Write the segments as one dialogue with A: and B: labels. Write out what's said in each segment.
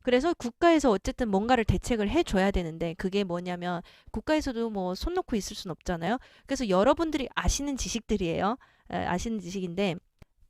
A: 그래서 국가에서 어쨌든 뭔가를 대책을 해줘야 되는데 그게 뭐냐면 국가에서도 뭐 손 놓고 있을 순 없잖아요. 그래서 여러분들이 아시는 지식들이에요. 아시는 지식인데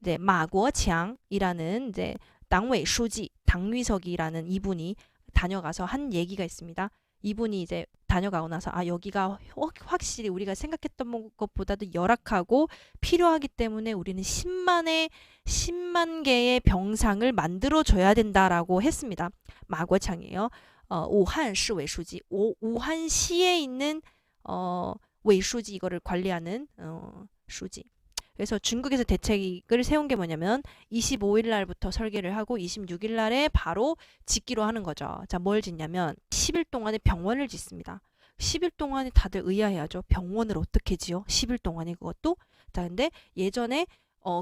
A: 이제 마고창이라는 이제 당委书记당위석이라는 이분이 다녀가서 한 얘기가 있습니다. 이분이 이제 다녀가고 나서 아 여기가 확실히 우리가 생각했던 것보다도 열악하고 필요하기 때문에 우리는 10만 개의 병상을 만들어 줘야 된다라고 했습니다. 마고창이에요. 우한 시외수지 우한시에 있는 외수지 이거를 관리하는 수지. 그래서 중국에서 대책을 세운 게 뭐냐면 25일 날부터 설계를 하고 26일 날에 바로 짓기로 하는 거죠. 자, 뭘 짓냐면 10일 동안에 병원을 짓습니다. 10일 동안에 다들 의아해하죠. 병원을 어떻게 지어? 10일 동안에 그것도? 자, 근데 예전에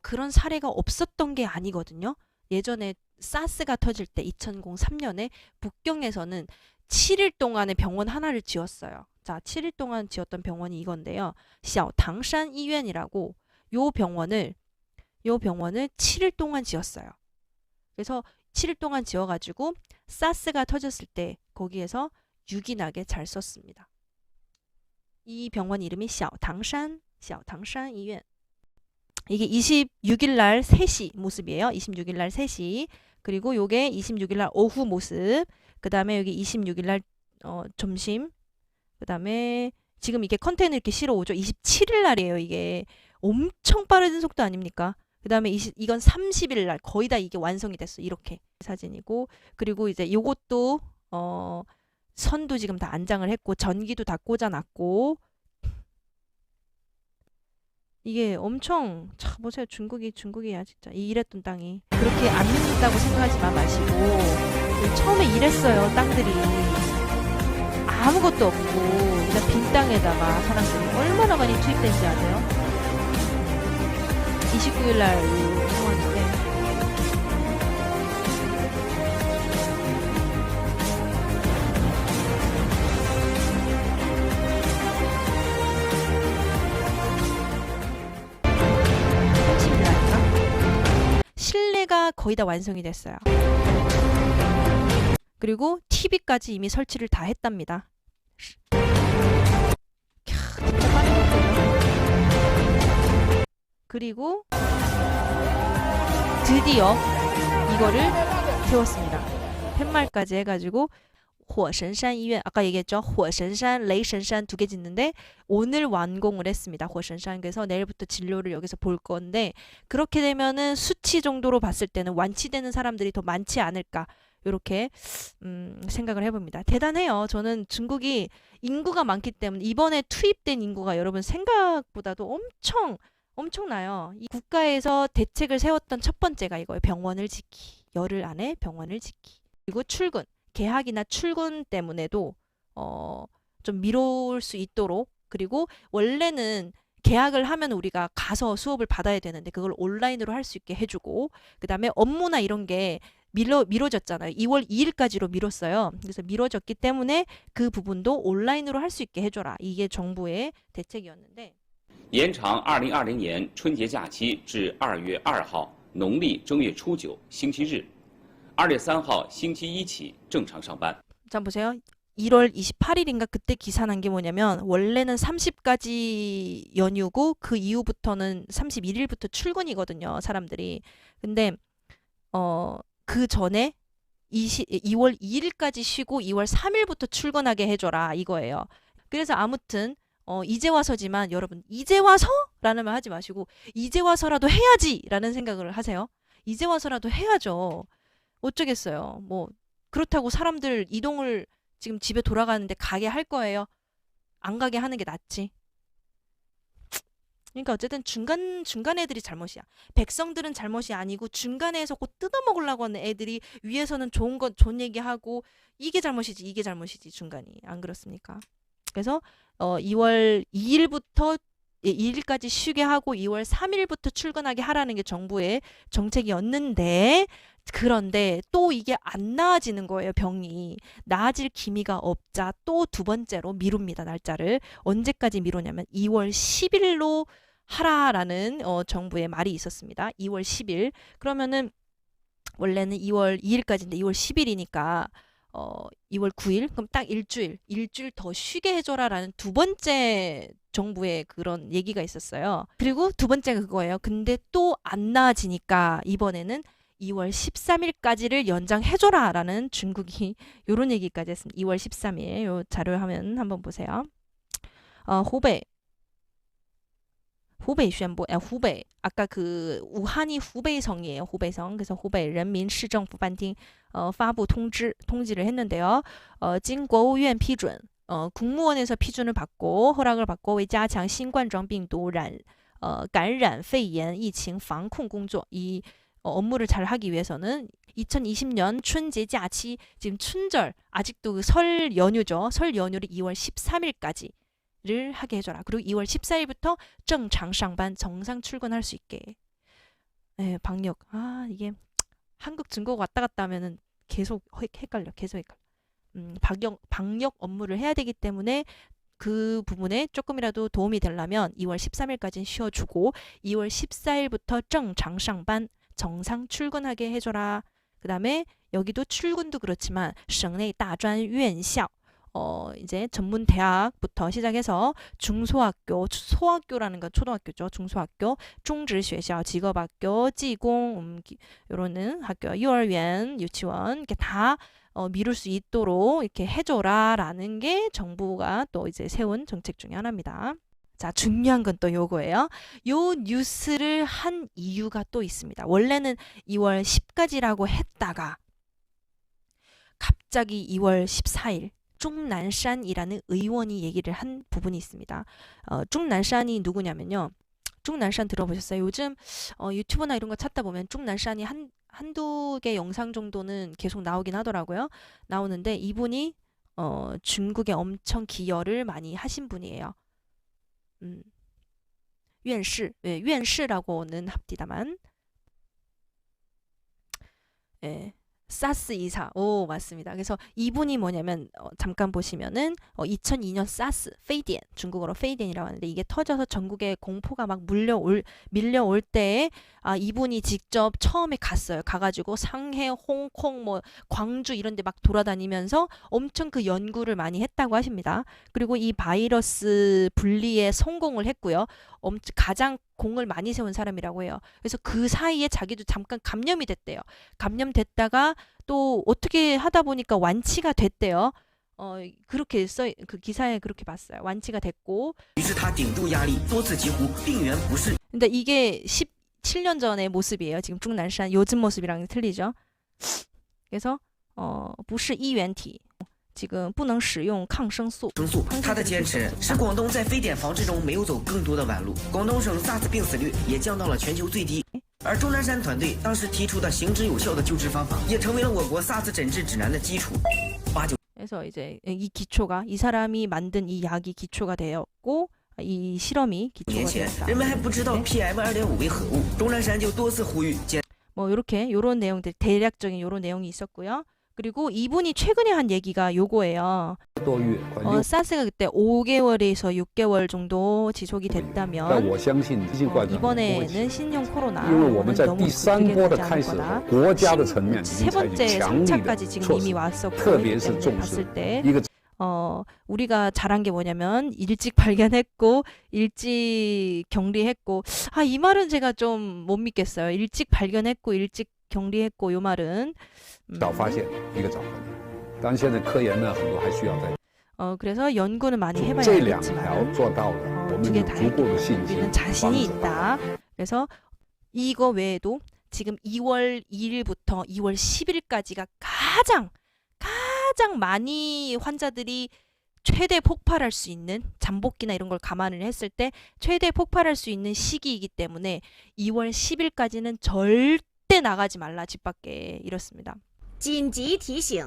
A: 그런 사례가 없었던 게 아니거든요. 예전에 사스가 터질 때 2003년에 북경에서는 7일 동안에 병원 하나를 지었어요. 자, 7일 동안 지었던 병원이 이건데요. 小唐山 医院이라고 요 병원을 7일 동안 지었어요. 그래서 7일 동안 지어가지고 사스가 터졌을 때 거기에서 유기나게 잘 썼습니다. 이 병원 이름이 小唐山 医院. 이게 26일 날 3시 모습이에요. 26일 날 3시. 그리고 요게 26일 날 오후 모습. 그 다음에 여기 26일 날 점심. 그 다음에 지금 이게 컨테이너 이렇게 실어 오죠. 27일 날이에요. 이게 엄청 빠른 속도 아닙니까? 그 다음에 이건 30일 날 거의 다 이게 완성이 됐어. 이렇게 사진이고. 그리고 이제 요것도 선도 지금 다 안장을 했고 전기도 다 꽂아놨고. 이게 엄청 참 보세요. 중국이야 진짜. 이랬던 땅이 그렇게 안 믿는다고 생각하지 마시고 처음에 이랬어요. 땅들이 아무것도 없고 그냥 빈 땅에다가 사람들이 얼마나 많이 투입된지 아세요? 29일 날 상황인데 실내가 거의 다 완성이 됐어요. 그리고 TV까지 이미 설치를 다 했답니다. 진짜 빠른 거죠. 그리고 드디어 이거를 세웠습니다. 팻말까지 해가지고 火神山 医院 아까 얘기했죠. 火神山, 雷神山 두 개 짓는데 오늘 완공을 했습니다. 火神山 그래서 내일부터 진료를 여기서 볼 건데 그렇게 되면은 수치 정도로 봤을 때는 완치되는 사람들이 더 많지 않을까 이렇게 생각을 해봅니다. 대단해요. 저는 중국이 인구가 많기 때문에 이번에 투입된 인구가 여러분 생각보다도 엄청나요. 이 국가에서 대책을 세웠던 첫 번째가 이거예요. 병원을 짓기. 열흘 안에 병원을 짓기. 그리고 출근. 개학이나 출근 때문에도 좀 미룰 수 있도록 그리고 원래는 개학을 하면 우리가 가서 수업을 받아야 되는데 그걸 온라인으로 할 수 있게 해주고 그 다음에 업무나 이런 게 미뤄졌잖아요. 2월 2일까지로 미뤘어요. 그래서 미뤄졌기 때문에 그 부분도 온라인으로 할 수 있게 해줘라. 이게 정부의 대책이었는데
B: 延长2020年春节假期至2月2号农历正月初9星期日2月3号星期一起正常上班.
A: 자 보세요. 1월 28일인가 그때 기사 난 게 뭐냐면 원래는 30까지 연휴고 그 이후부터는 31일부터 출근이거든요. 사람들이. 근데 그 전에 2월 2일까지 쉬고 2월 3일부터 출근하게 해줘라 이거예요. 그래서 아무튼 이제 와서지만 여러분 이제 와서라는 말 하지 마시고 이제 와서라도 해야지라는 생각을 하세요. 이제 와서라도 해야죠. 어쩌겠어요. 뭐 그렇다고 사람들 이동을 지금 집에 돌아가는데 가게 할 거예요. 안 가게 하는 게 낫지. 그러니까 어쨌든 중간 애들이 잘못이야. 백성들은 잘못이 아니고 중간에서 곧 뜯어먹으려고 하는 애들이 위에서는 좋은 얘기하고 이게 잘못이지 중간이. 안 그렇습니까? 그래서 2월 2일부터 2일까지 쉬게 하고 2월 3일부터 출근하게 하라는 게 정부의 정책이었는데 그런데 또 이게 안 나아지는 거예요. 병이 나아질 기미가 없자 또 두 번째로 미룹니다. 날짜를 언제까지 미루냐면 2월 10일로 하라라는 정부의 말이 있었습니다. 2월 10일 그러면은 원래는 2월 2일까지인데 2월 10일이니까 2월 9일 그럼 딱 일주일 더 쉬게 해줘라라는 두 번째 정부의 그런 얘기가 있었어요. 그리고 두 번째가 그거예요. 근데 또 안 나아지니까 이번에는 2월 13일까지를 연장해줘라라는 중국이 요런 얘기까지 했습니다. 2월 13일 요 자료 화면 한번 보세요. 후베이 후베이宣布, 후베이 아까 그 우한이 후베이성이에요. 후베이성. 그래서 후베이人民市政府办厅 发布 통지를 했는데요. 经国务院批准, 국무원에서批准을 받고 허락을 받고 为加强新冠状病毒感染肺炎疫情防控工作, 이 업무를 잘 하기 위해서는 2020년春节 假期, 지금 춘절, 아직도 그 설 연휴죠. 설 연휴를 2월 13일까지 를 하게 해줘라. 그리고 2월 14일부터 正常上班 정상 출근할 수 있게. 네, 방역. 이게 한국 중국 왔다 갔다 하면은 계속 헷갈려. 방역 업무를 해야 되기 때문에 그 부분에 조금이라도 도움이 되려면 2월 13일까지는 쉬어주고 2월 14일부터 正常上班 정상 출근하게 해줘라. 그 다음에 여기도 출근도 그렇지만 省内大专院校 이제 전문 대학부터 시작해서 중소학교, 소학교라는 건 초등학교죠. 중소학교, 中职学校, 직업학교, 技工, 요런 학교,幼儿园, 유치원 이렇게 다 미룰 수 있도록 이렇게 해줘라라는 게 정부가 또 이제 세운 정책 중에 하나입니다. 자, 중요한 건 또 요거예요. 요 뉴스를 한 이유가 또 있습니다. 원래는 2월 10까지라고 했다가 갑자기 2월 14일 중난산이라는 의원이 얘기를 한 부분이 있습니다. 중난산이 누구냐면요. 중난산 들어보셨어요? 요즘 유튜브나 이런 거 찾다 보면 중난산이 한두 개 영상 정도는 계속 나오긴 하더라고요. 나오는데 이분이 중국에 엄청 기여를 많이 하신 분이에요. 院士, 네, 院士라고는 합디다만. 예. 사스 이사. 오, 맞습니다. 그래서 이분이 뭐냐면 잠깐 보시면은 2002년 사스, 페이디엔, 중국어로 페이디엔이라고 하는데 이게 터져서 전국에 공포가 막 밀려올 때에 이분이 직접 처음에 갔어요. 가가지고 상해, 홍콩, 뭐 광주 이런 데 막 돌아다니면서 엄청 그 연구를 많이 했다고 하십니다. 그리고 이 바이러스 분리에 성공을 했고요. 가장 공을 많이 세운 사람이라고 해요. 그래서 그 사이에 자기도 잠깐 감염이 됐대요. 감염됐다가 또 어떻게 하다 보니까 완치가 됐대요. 그렇게 그 기사에 그렇게 봤어요. 완치가 됐고. 근데 이게 17년 전의 모습이에요. 지금 중난산 요즘 모습이랑 틀리죠. 그래서 不是衣原体 지금 不能使用抗生素。
C: 他的坚持使广东在非典防治中没有走更多的弯路，广东省 SARS 病死率也降到了全球最低。而钟南山团队当时提出的行之有效的救治方法，也成为了我国 SARS 诊治指南的基础。
A: 그래서 이제 이 사람이 만든 이 약이 기초가 되었고 이 실험이 기초가 되었다.
C: 人们还不知道 PM 2.5为何物，钟南山就多次呼吁。
A: 뭐 이렇게 요런 내용들 대략적인 요런 내용이 있었고요. 그리고 이분이 최근에 한 얘기가 요거예요. 사스가 그때 5개월에서 6개월 정도 지속이 됐다면 이번에는 신형 코로나는 너무 두들겨지지 않을 거다. 세 번째 3차까지 지금 이미 왔었고 그렇기 때문에 봤을 때 우리가 잘한 게 뭐냐면 일찍 발견했고 일찍 격리했고 이 말은 제가 좀 못 믿겠어요. 일찍 발견했고 일찍 격리했고 요 말은 그래서 연구는 많이 해봐야겠지만 두 개 다 우리는 자신이 있다. 그래서 이거 외에도 지금 2월 2일부터 2월 10일까지가 가장 많이 환자들이 최대 폭발할 수 있는 잠복기나 이런 걸 감안을 했을 때 최대 폭발할 수 있는 시기이기 때문에 2월 10일까지는 절대 나가지 말라 집 밖에 이렇습니다.
D: 紧急提醒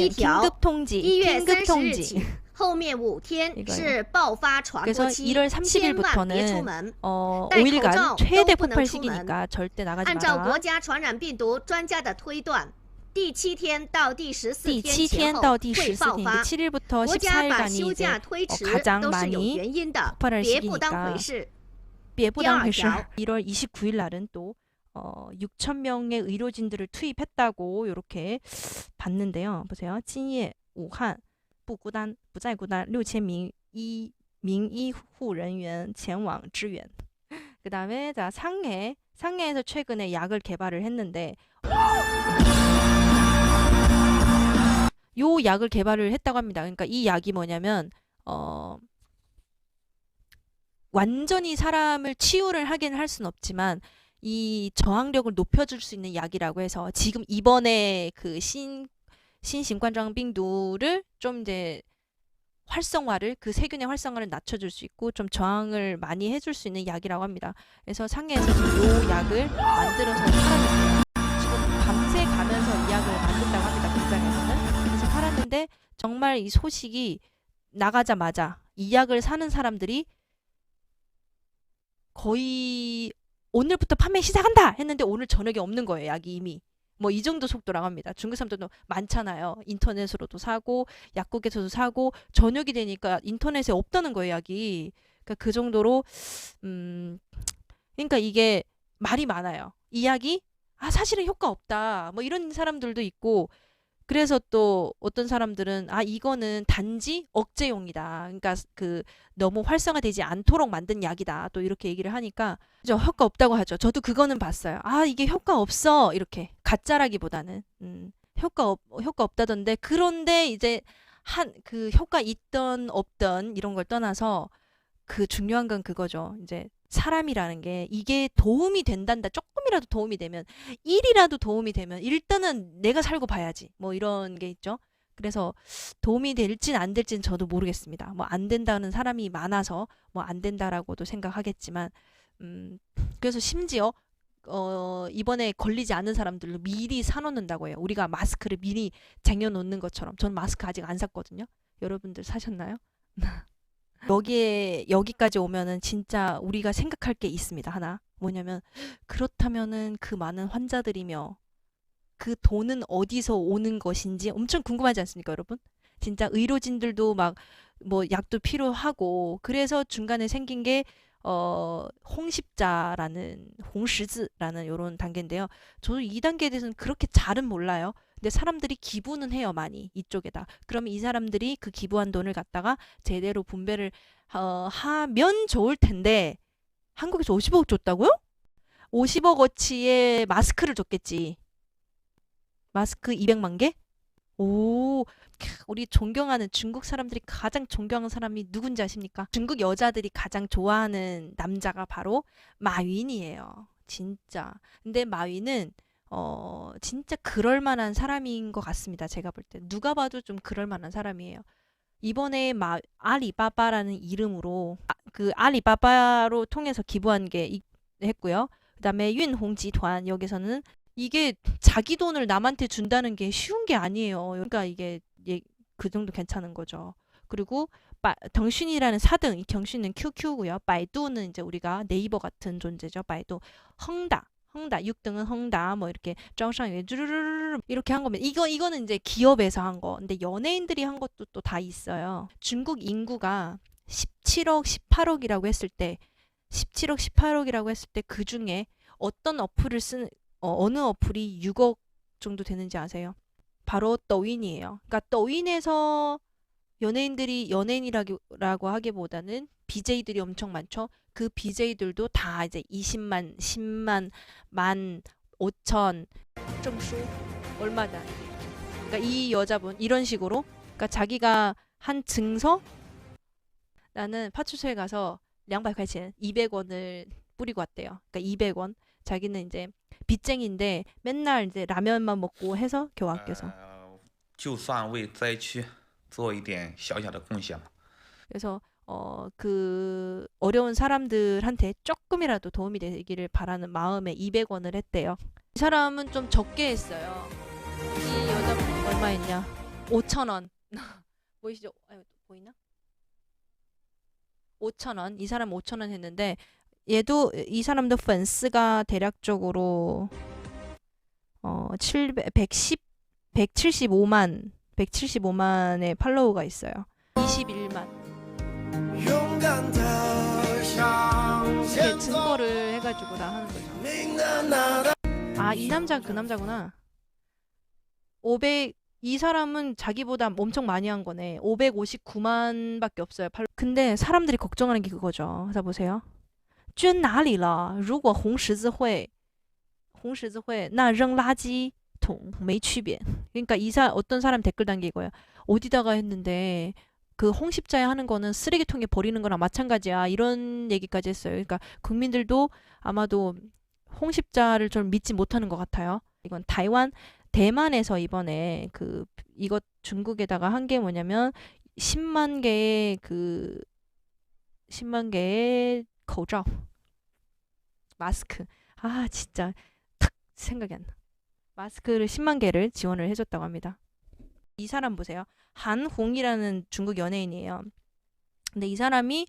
A: 긴급 통지
D: 1月30日起后面5天是爆发传播
A: 그래서
D: 期
A: 1월
D: 千万别出
A: 30일부터는
D: 门
A: 5일간 최대
D: 都不能
A: 폭발
D: 出门
A: 시기니까 절대 나가지
D: 按照
A: 마라.
D: 国家传染病毒专家的推断第7天到第14
A: 第
D: 天
A: 7天
D: 前后
A: 到第
D: 会
A: 14
D: 爆
A: 天,
D: 发
A: 7일부터
D: 国家把
A: 14일간이
D: 休
A: 이제
D: 假推迟
A: 가장
D: 都是有
A: 많이
D: 原因的
A: 폭발할
D: 别不当
A: 시기니까
D: 回事
A: 别不当回事.
D: 第二条
A: 1월 29일 날은 또 6,000명의 의료진들을 투입했다고 이렇게 봤는데요. 보세요. 今夜武汉不孤单不再孤单 6,000名医护人员前往支援. 그다음에 자, 상해에서 최근에 약을 개발을 했는데 요 약을 개발을 했다고 합니다. 그러니까 이 약이 뭐냐면 완전히 사람을 치유를 하긴 할 수는 없지만 이 저항력을 높여줄 수 있는 약이라고 해서 지금 이번에 그 신신冠状 病毒를 좀 이제 활성화를 그 세균의 활성화를 낮춰줄 수 있고 좀 저항을 많이 해줄 수 있는 약이라고 합니다. 그래서 상해에서 지금 요 약을 만들어서 팔았는데요. 지금 밤새 가면서 이 약을 만든다고 합니다. 공장에서는. 그래서 팔았는데 정말 이 소식이 나가자마자 이 약을 사는 사람들이 거의 오늘부터 판매 시작한다 했는데 오늘 저녁에 없는 거예요. 약이 이미. 뭐 이 정도 속도라고 합니다. 중국 사람들도 많잖아요. 인터넷으로도 사고 약국에서도 사고 저녁이 되니까 인터넷에 없다는 거예요. 약이. 그러니까 그 정도로 그러니까 이게 말이 많아요. 이 약이 사실은 효과 없다. 뭐 이런 사람들도 있고 그래서 또 어떤 사람들은 이거는 단지 억제용이다. 그러니까 그 너무 활성화되지 않도록 만든 약이다. 또 이렇게 얘기를 하니까 그죠? 효과 없다고 하죠. 저도 그거는 봤어요. 이게 효과 없어. 이렇게 가짜라기보다는 효과 없다던데 그런데 이제 그 효과 있던 없던 이런 걸 떠나서 그 중요한 건 그거죠. 이제 사람이라는 게 이게 도움이 된단다. 조금이라도 도움이 되면 1이라도 도움이 되면 일단은 내가 살고 봐야지. 뭐 이런 게 있죠. 그래서 도움이 될진 안 될진 저도 모르겠습니다. 뭐 안 된다는 사람이 많아서 뭐 안 된다라고도 생각하겠지만 그래서 심지어 이번에 걸리지 않는 사람들로 미리 사놓는다고 해요. 우리가 마스크를 미리 쟁여놓는 것처럼. 전 마스크 아직 안 샀거든요. 여러분들 사셨나요? 여기까지 오면은 진짜 우리가 생각할 게 있습니다. 하나. 뭐냐면 그렇다면은 그 많은 환자들이며 그 돈은 어디서 오는 것인지 엄청 궁금하지 않습니까, 여러분? 진짜 의료진들도 막 뭐 약도 필요하고 그래서 중간에 생긴 게 홍십자라는 홍시즈라는 이런 단계인데요. 저도 이 단계에 대해서는 그렇게 잘은 몰라요. 근데 사람들이 기부는 해요, 많이 이쪽에다. 그러면 이 사람들이 그 기부한 돈을 갖다가 제대로 분배를 하면 좋을 텐데 한국에서 50억 줬다고요? 50억어치의 마스크를 줬겠지. 마스크 200만 개? 오, 우리 존경하는 중국 사람들이 가장 존경하는 사람이 누군지 아십니까? 중국 여자들이 가장 좋아하는 남자가 바로 마윈이에요. 진짜. 근데 마윈은 진짜 그럴 만한 사람인 것 같습니다. 제가 볼 때. 누가 봐도 좀 그럴 만한 사람이에요. 이번에 알리바바라는 이름으로 그 알리바바로 통해서 기부한 게 했고요. 그다음에 윤홍集团 여기서는 이게 자기 돈을 남한테 준다는 게 쉬운 게 아니에요. 그러니까 이게 그 정도 괜찮은 거죠. 그리고 덩신이라는 4등, 이 경신은 QQ고요. 바이두는 이제 우리가 네이버 같은 존재죠. 바이두. 헝다 6등은 헝다 뭐 이렇게 정상에 쭈르르르 이렇게 한 거면 이거는 이제 기업에서 한 거. 근데 연예인들이 한 것도 또 다 있어요. 중국 인구가 17억, 18억이라고 했을 때 17억, 18억이라고 했을 때 그 중에 어떤 어플을 쓰는 어느 어플이 6억 정도 되는지 아세요? 바로抖音이에요. 그러니까抖音에서 연예인이라고 하기보다는 BJ들이 엄청 많죠. 그 BJ들도 다 이제 20만, 10만, 15,000 점수 얼마다. 그러니까 이 여자분 이런 식으로 그러니까 자기가 한 증서 나는 파출소에 가서 200块钱, 200원을 뿌리고 왔대요. 그러니까 200원. 자기는 이제 빚쟁이인데 맨날 이제 라면만 먹고 해서 겨우 아껴서.
E: 就算为灾区做一点小小的贡献。
A: 그래서 그 어려운 사람들한테 조금이라도 도움이 되기를 바라는 마음에 200원을 했대요. 이 사람은 좀 적게 했어요. 이 여자분 얼마 했냐? 5,000원. 보이시죠? 보이나? 5,000원. 이 사람 5,000원 했는데 얘도 이 사람도 펀스가 대략적으로 175만의 팔로우가 있어요. 21만.
F: 勇敢的向前
A: 이렇게 증거를 해가지고 다 하는 거죠. 아, 이 남자 그 남자구나. 500 이 사람은 자기보다 엄청 많이 한 거네. 559만밖에 없어요. 근데 사람들이 걱정하는 게 그거죠. 자 보세요. 捐哪里了如果红十字会那扔垃圾桶没区别 그러니까 어떤 사람 댓글 단계 이거예요. 어디다가 했는데 그 홍십자에 하는 거는 쓰레기통에 버리는 거랑 마찬가지야. 이런 얘기까지 했어요. 그러니까 국민들도 아마도 홍십자를 좀 믿지 못하는 것 같아요. 이건 대만에서 이번에 이것 중국에다가 한 게 뭐냐면 10만 개의 10만 개의 口罩 마스크. 아 진짜 탁 생각이 안 나. 마스크를 10만 개를 지원을 해줬다고 합니다. 이 사람 보세요. 한홍이라는 중국 연예인이에요. 근데 이 사람이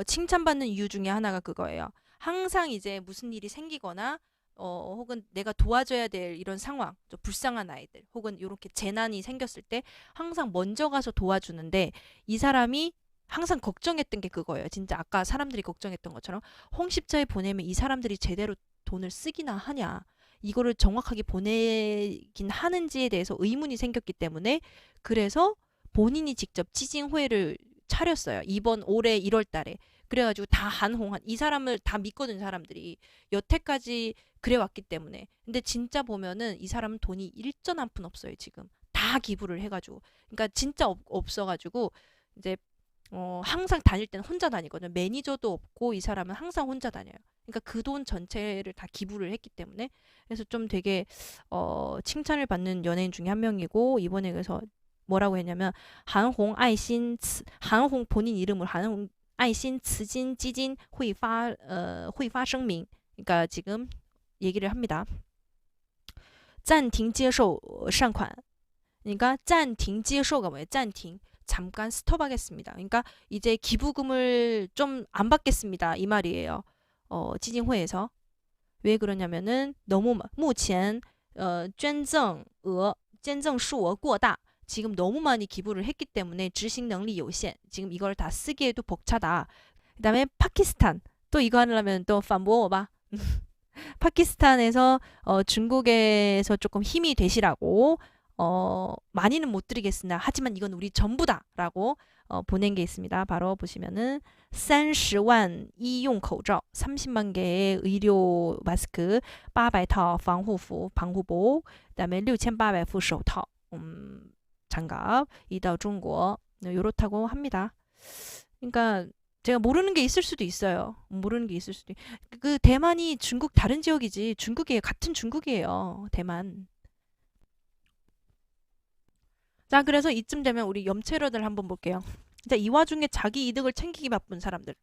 A: 칭찬받는 이유 중에 하나가 그거예요. 항상 이제 무슨 일이 생기거나 혹은 내가 도와줘야 될 이런 상황, 좀 불쌍한 아이들, 혹은 이렇게 재난이 생겼을 때 항상 먼저 가서 도와주는데 이 사람이 항상 걱정했던 게 그거예요. 진짜 아까 사람들이 걱정했던 것처럼 홍십자에 보내면 이 사람들이 제대로 돈을 쓰기나 하냐, 이거를 정확하게 보내긴 하는지에 대해서 의문이 생겼기 때문에 그래서 본인이 직접 지진회를 차렸어요. 올해 1월 달에. 그래가지고 다 이 사람을 다 믿거든 사람들이. 여태까지 그래왔기 때문에. 근데 진짜 보면은 이 사람은 돈이 일전 한 푼 없어요 지금. 다 기부를 해가지고. 그러니까 진짜 없어가지고 이제 항상 다닐 때는 혼자 다니거든. 매니저도 없고 이 사람은 항상 혼자 다녀요. 그러니까 그 돈 전체를 다 기부를 했기 때문에. 그래서 좀 되게 칭찬을 받는 연예인 중에 한 명이고 이번에 그래서 뭐라고 했냐면 한홍 본인 이름을 한홍 爱心慈金基金会发声明 그러니까 지금 얘기를 합니다. 暂停接受善款 그러니까 暂停接受가 뭐예요? 暂停 잠깐 스톱하겠습니다. 그러니까 이제 기부금을 좀 안 받겠습니다. 이 말이에요. 지진회에서. 왜 그러냐면은 너무 目前捐赠数额过大 지금 너무 많이 기부를 했기 때문에 执行能力有限 지금 이걸 다 쓰기에도 벅차다. 그 다음에 파키스탄 또 이거 하려면 또 반보어봐. 파키스탄에서 중국에서 조금 힘이 되시라고 많이는 못 드리겠으나 하지만 이건 우리 전부다 라고 보낸 게 있습니다. 바로 보시면은 30만 医用口罩 30만 개의 의료 마스크 800套 방호복 그 다음에 6,800副手套 장갑 이다 중국 요렇다고 합니다. 그러니까 제가 모르는 게 있을 수도 있어요. 그 대만이 중국 다른 지역이지 중국이에요. 같은 중국이에요. 대만. 자, 그래서 이쯤 되면 우리 염채러들 한번 볼게요. 자, 이 와중에 자기 이득을 챙기기 바쁜 사람들.